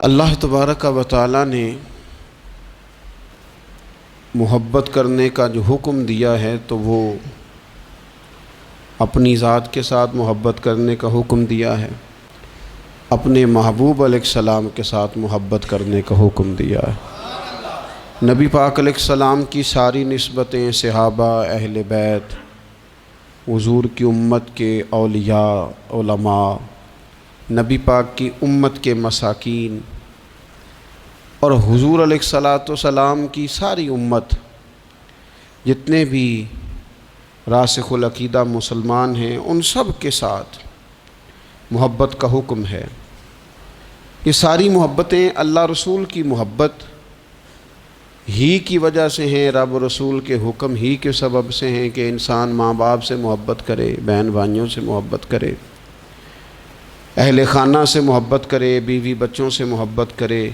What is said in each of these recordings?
اللہ تبارک و تعالی نے محبت کرنے کا جو حکم دیا ہے تو وہ اپنی ذات کے ساتھ محبت کرنے کا حکم دیا ہے، اپنے محبوب علیہ السلام کے ساتھ محبت کرنے کا حکم دیا ہے۔ نبی پاک علیہ السلام کی ساری نسبتیں صحابہ، اہل بیت، حضور کی امت کے اولیاء، علماء، نبی پاک کی امت کے مساکین اور حضور علیہ السلام کی ساری امت، جتنے بھی راسخ العقیدہ مسلمان ہیں، ان سب کے ساتھ محبت کا حکم ہے۔ یہ ساری محبتیں اللہ رسول کی محبت ہی کی وجہ سے ہیں، رب رسول کے حکم ہی کے سبب سے ہیں کہ انسان ماں باپ سے محبت کرے، بہن بھائیوں سے محبت کرے، اہل خانہ سے محبت کرے، بیوی بچوں سے محبت کرے۔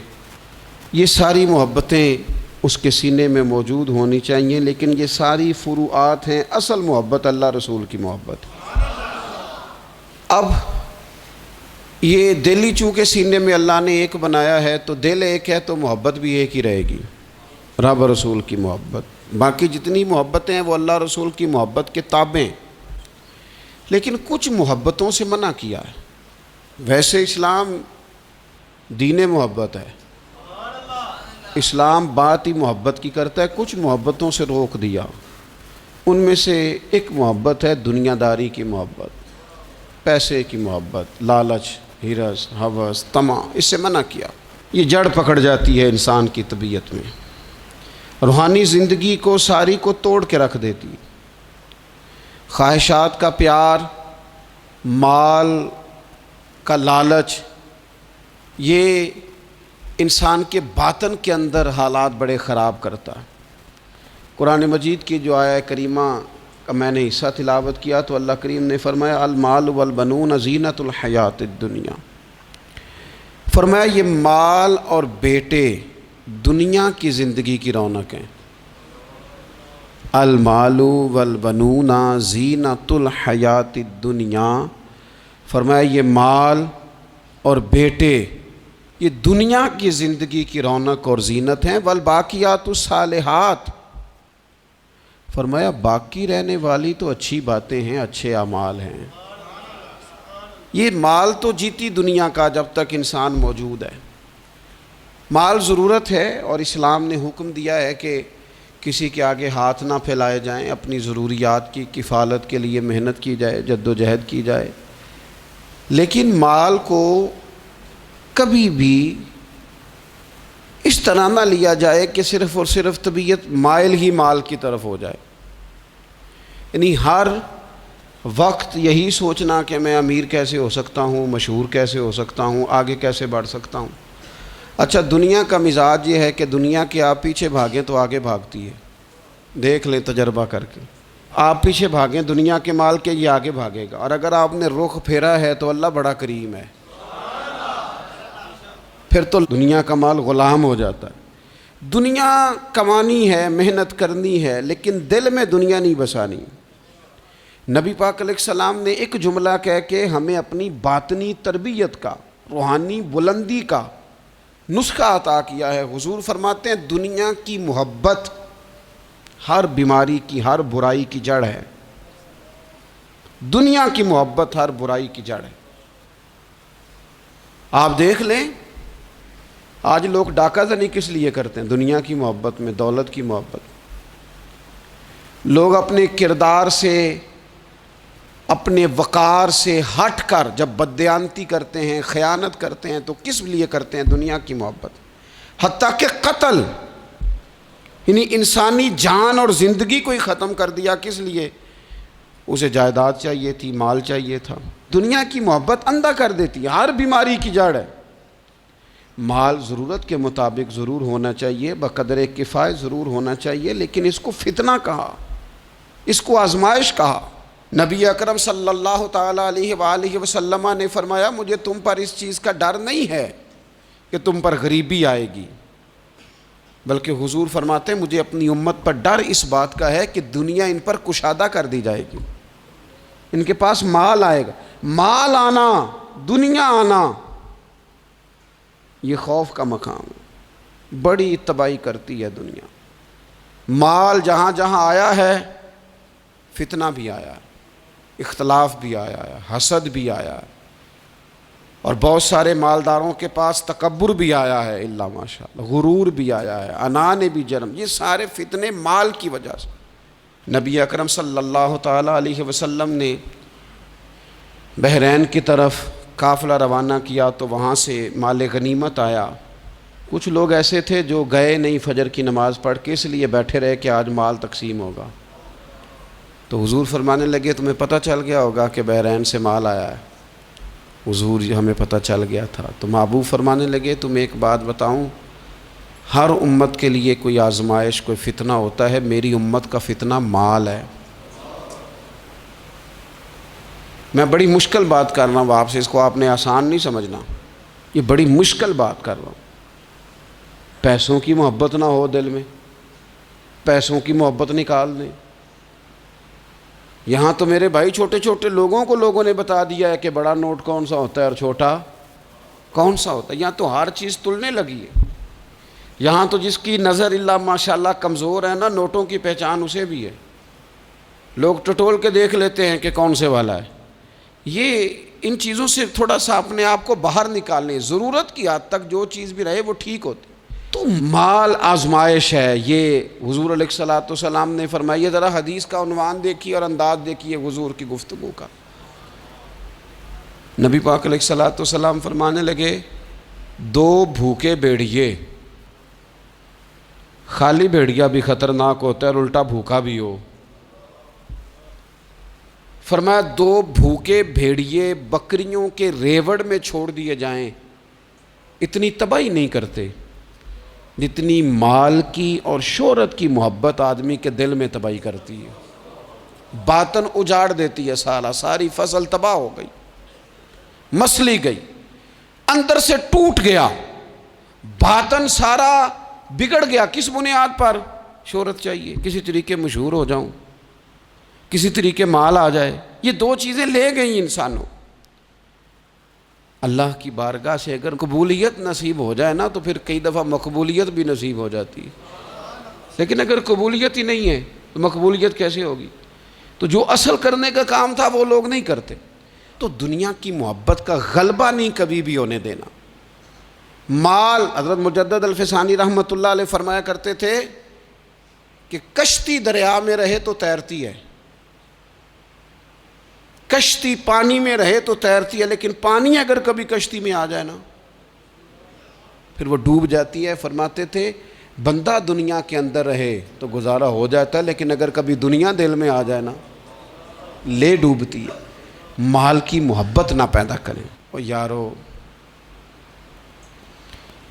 یہ ساری محبتیں اس کے سینے میں موجود ہونی چاہیے، لیکن یہ ساری فروعات ہیں، اصل محبت اللہ رسول کی محبت۔ اب یہ دل ہی چونکہ سینے میں اللہ نے ایک بنایا ہے تو دل ایک ہے تو محبت بھی ایک ہی رہے گی، رب رسول کی محبت۔ باقی جتنی محبتیں ہیں وہ اللہ رسول کی محبت کے تابع ہیں، لیکن کچھ محبتوں سے منع کیا ہے۔ ویسے اسلام دین محبت ہے، اسلام بات ہی محبت کی کرتا ہے، کچھ محبتوں سے روک دیا۔ ان میں سے ایک محبت ہے دنیا داری کی محبت، پیسے کی محبت، لالچ، ہرس، ہوس، طمع، اس سے منع کیا۔ یہ جڑ پکڑ جاتی ہے انسان کی طبیعت میں، روحانی زندگی کو ساری کو توڑ کے رکھ دیتی۔ خواہشات کا پیار، مال کا لالچ، یہ انسان کے باطن کے اندر حالات بڑے خراب کرتا ہے۔ قرآن مجید کی جو آیہ کریمہ کا میں نے حصہ تلاوت کیا تو اللہ کریم نے فرمایا المال والبنون زینت الحیات الدنیا، فرمایا یہ مال اور بیٹے دنیا کی زندگی کی رونق ہیں۔ المال والبنون زینت الحیات الدنیا، فرمایا یہ مال اور بیٹے یہ دنیا کی زندگی کی رونق اور زینت ہیں۔ والباقیات الصالحات، فرمایا باقی رہنے والی تو اچھی باتیں ہیں، اچھے اعمال ہیں۔ یہ مال تو جیتی دنیا کا جب تک انسان موجود ہے، مال ضرورت ہے، اور اسلام نے حکم دیا ہے کہ کسی کے آگے ہاتھ نہ پھیلائے جائیں، اپنی ضروریات کی کفالت کے لیے محنت کی جائے، جد و جہد کی جائے، لیکن مال کو کبھی بھی اس طرح نہ لیا جائے کہ صرف اور صرف طبیعت مائل ہی مال کی طرف ہو جائے۔ یعنی ہر وقت یہی سوچنا کہ میں امیر کیسے ہو سکتا ہوں، مشہور کیسے ہو سکتا ہوں، آگے کیسے بڑھ سکتا ہوں۔ اچھا، دنیا کا مزاج یہ ہے کہ دنیا کے آپ پیچھے بھاگیں تو آگے بھاگتی ہے، دیکھ لیں تجربہ کر کے۔ آپ پیچھے بھاگیں دنیا کے مال کے، یہ آگے بھاگے گا، اور اگر آپ نے رخ پھیرا ہے تو اللہ بڑا کریم ہے، پھر تو دنیا کا مال غلام ہو جاتا ہے۔ دنیا کمانی ہے، محنت کرنی ہے، لیکن دل میں دنیا نہیں بسانی۔ نبی پاک علیہ السلام نے ایک جملہ کہہ کے ہمیں اپنی باطنی تربیت کا، روحانی بلندی کا نسخہ عطا کیا ہے۔ حضور فرماتے ہیں دنیا کی محبت ہر بیماری کی، ہر برائی کی جڑ ہے۔ دنیا کی محبت ہر برائی کی جڑ ہے۔ آپ دیکھ لیں آج لوگ ڈاکہ زنی کس لیے کرتے ہیں؟ دنیا کی محبت میں، دولت کی محبت۔ لوگ اپنے کردار سے، اپنے وقار سے ہٹ کر جب بددیانتی کرتے ہیں، خیانت کرتے ہیں تو کس لیے کرتے ہیں؟ دنیا کی محبت۔ حتیٰ کہ قتل، یعنی انسانی جان اور زندگی کو ہی ختم کر دیا، کس لیے؟ اسے جائیداد چاہیے تھی، مال چاہیے تھا۔ دنیا کی محبت اندھا کر دیتی ہے، ہر بیماری کی جڑ ہے۔ مال ضرورت کے مطابق ضرور ہونا چاہیے، بقدر کفایت ضرور ہونا چاہیے، لیکن اس کو فتنہ کہا، اس کو آزمائش کہا۔ نبی اکرم صلی اللہ تعالیٰ علیہ وآلہ وسلم نے فرمایا مجھے تم پر اس چیز کا ڈر نہیں ہے کہ تم پر غریبی آئے گی، بلکہ حضور فرماتے ہیں مجھے اپنی امت پر ڈر اس بات کا ہے کہ دنیا ان پر کشادہ کر دی جائے گی، ان کے پاس مال آئے گا۔ مال آنا، دنیا آنا، یہ خوف کا مقام ہے، بڑی تباہی کرتی ہے دنیا۔ مال جہاں جہاں آیا ہے فتنہ بھی آیا ہے، اختلاف بھی آیا ہے، حسد بھی آیا ہے، اور بہت سارے مالداروں کے پاس تکبر بھی آیا ہے، اللہ ماشاءاللہ، غرور بھی آیا ہے، انا نے بھی جنم، یہ سارے فتنے مال کی وجہ سے۔ نبی اکرم صلی اللہ تعالیٰ علیہ وسلم نے بحرین کی طرف قافلہ روانہ کیا تو وہاں سے مال غنیمت آیا۔ کچھ لوگ ایسے تھے جو گئے نہیں فجر کی نماز پڑھ کے، اس لیے بیٹھے رہے کہ آج مال تقسیم ہوگا۔ تو حضور فرمانے لگے تمہیں پتہ چل گیا ہوگا کہ بحرین سے مال آیا ہے؟ حضور ہمیں پتہ چل گیا تھا۔ تو محبوب فرمانے لگے تمہیں ایک بات بتاؤں، ہر امت کے لیے کوئی آزمائش، کوئی فتنہ ہوتا ہے، میری امت کا فتنہ مال ہے۔ میں بڑی مشکل بات کر رہا ہوں آپ سے، اس کو آپ نے آسان نہیں سمجھنا، یہ بڑی مشکل بات کر رہا ہوں۔ پیسوں کی محبت نہ ہو دل میں، پیسوں کی محبت نکال دیں۔ یہاں تو میرے بھائی چھوٹے چھوٹے لوگوں نے بتا دیا ہے کہ بڑا نوٹ کون سا ہوتا ہے اور چھوٹا کون سا ہوتا ہے۔ یہاں تو ہر چیز تلنے لگی ہے۔ یہاں تو جس کی نظر اللہ ماشاءاللہ کمزور ہے نا، نوٹوں کی پہچان اسے بھی ہے، لوگ ٹٹول کے دیکھ لیتے ہیں کہ کون سے والا ہے۔ یہ ان چیزوں سے تھوڑا سا اپنے آپ کو باہر نکالنے، ضرورت کی حد تک جو چیز بھی رہے وہ ٹھیک ہوتی۔ تو مال آزمائش ہے، یہ حضور علیہ الصلوۃ والسلام نے فرمایا۔ ذرا حدیث کا عنوان دیکھیے اور انداز دیکھیے حضور کی گفتگو کا۔ نبی پاک علیہ الصلوۃ والسلام فرمانے لگے، دو بھوکے بھیڑیے، خالی بھیڑیا بھی خطرناک ہوتا ہے اور الٹا بھوکا بھی ہو۔ فرمایا دو بھوکے بھیڑیے بکریوں کے ریوڑ میں چھوڑ دیے جائیں، اتنی تباہی نہیں کرتے جتنی مال کی اور شہرت کی محبت آدمی کے دل میں تباہی کرتی ہے۔ باطن اجاڑ دیتی ہے، ساری فصل تباہ ہو گئی، مسلی گئی، اندر سے ٹوٹ گیا، باطن سارا بگڑ گیا۔ کس بنیاد پر؟ شہرت چاہیے، کسی طریقے مشہور ہو جاؤں، کسی طریقے مال آ جائے، یہ دو چیزیں لے گئی انسانوں۔ اللہ کی بارگاہ سے اگر قبولیت نصیب ہو جائے نا تو پھر کئی دفعہ مقبولیت بھی نصیب ہو جاتی ہے، لیکن اگر قبولیت ہی نہیں ہے تو مقبولیت کیسے ہوگی؟ تو جو اصل کرنے کا کام تھا وہ لوگ نہیں کرتے۔ تو دنیا کی محبت کا غلبہ نہیں کبھی بھی ہونے دینا۔ مال، حضرت مجدد الفسانی رحمۃ اللہ علیہ فرمایا کرتے تھے کہ کشتی دریا میں رہے تو تیرتی ہے، کشتی پانی میں رہے تو تیرتی ہے، لیکن پانی اگر کبھی کشتی میں آ جائے نا پھر وہ ڈوب جاتی ہے۔ فرماتے تھے بندہ دنیا کے اندر رہے تو گزارا ہو جاتا ہے، لیکن اگر کبھی دنیا دل میں آ جائے نا لے ڈوبتی ہے۔ مال کی محبت نہ پیدا کریں۔ اور یارو،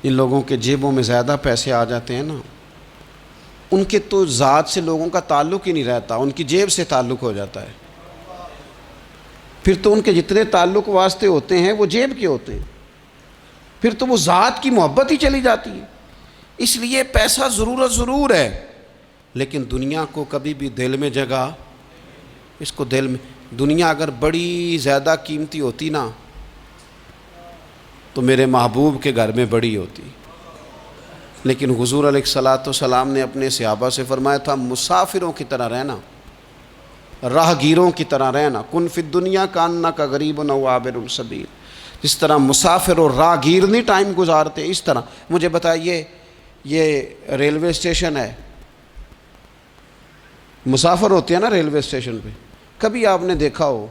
ان لوگوں کے جیبوں میں زیادہ پیسے آ جاتے ہیں نا، ان کے تو ذات سے لوگوں کا تعلق ہی نہیں رہتا، ان کی جیب سے تعلق ہو جاتا ہے۔ پھر تو ان کے جتنے تعلق واسطے ہوتے ہیں وہ جیب کے ہوتے ہیں، پھر تو وہ ذات کی محبت ہی چلی جاتی ہے۔ اس لیے پیسہ ضرورت ضرور ہے، لیکن دنیا کو کبھی بھی دل میں جگہ، اس کو دل میں، دنیا اگر بڑی زیادہ قیمتی ہوتی نا تو میرے محبوب کے گھر میں بڑی ہوتی، لیکن حضور علیہ الصلوۃ والسلام نے اپنے صحابہ سے فرمایا تھا مسافروں کی طرح رہنا، راہگیروں کی طرح رہنا۔ کن فی الدنیا کانک غریب او عابر السبیل، جس طرح مسافر اور راہگیر نہیں ٹائم گزارتے، اس طرح۔ مجھے بتائیے، یہ ریلوے اسٹیشن ہے، مسافر ہوتے ہیں نا ریلوے اسٹیشن پہ، کبھی آپ نے دیکھا ہو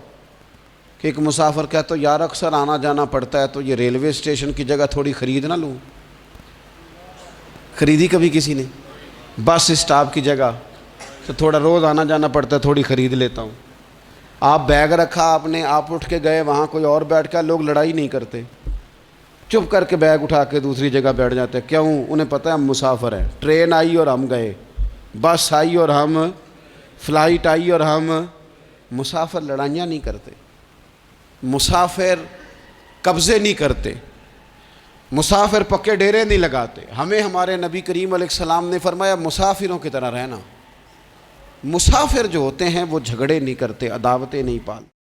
کہ ایک مسافر کہتا تو یار اکثر آنا جانا پڑتا ہے تو یہ ریلوے اسٹیشن کی جگہ تھوڑی خرید نہ لوں؟ خریدی کبھی کسی نے؟ بس اسٹاپ کی جگہ تو تھوڑا روز آنا جانا پڑتا ہے، تھوڑی خرید لیتا ہوں۔ آپ بیگ رکھا آپ نے، آپ اٹھ کے گئے، وہاں کوئی اور بیٹھ کے، لوگ لڑائی نہیں کرتے، چپ کر کے بیگ اٹھا کے دوسری جگہ بیٹھ جاتے ہیں۔ کیوں؟ انہیں پتہ ہے ہم مسافر ہیں، ٹرین آئی اور ہم گئے، بس آئی اور ہم، فلائٹ آئی اور ہم۔ مسافر لڑائیاں نہیں کرتے، مسافر قبضے نہیں کرتے، مسافر پکے ڈیرے نہیں لگاتے۔ ہمیں ہمارے نبی کریم علیہ السلام نے فرمایا مسافروں کی طرح رہنا۔ مسافر جو ہوتے ہیں وہ جھگڑے نہیں کرتے، عداوتیں نہیں پالتے۔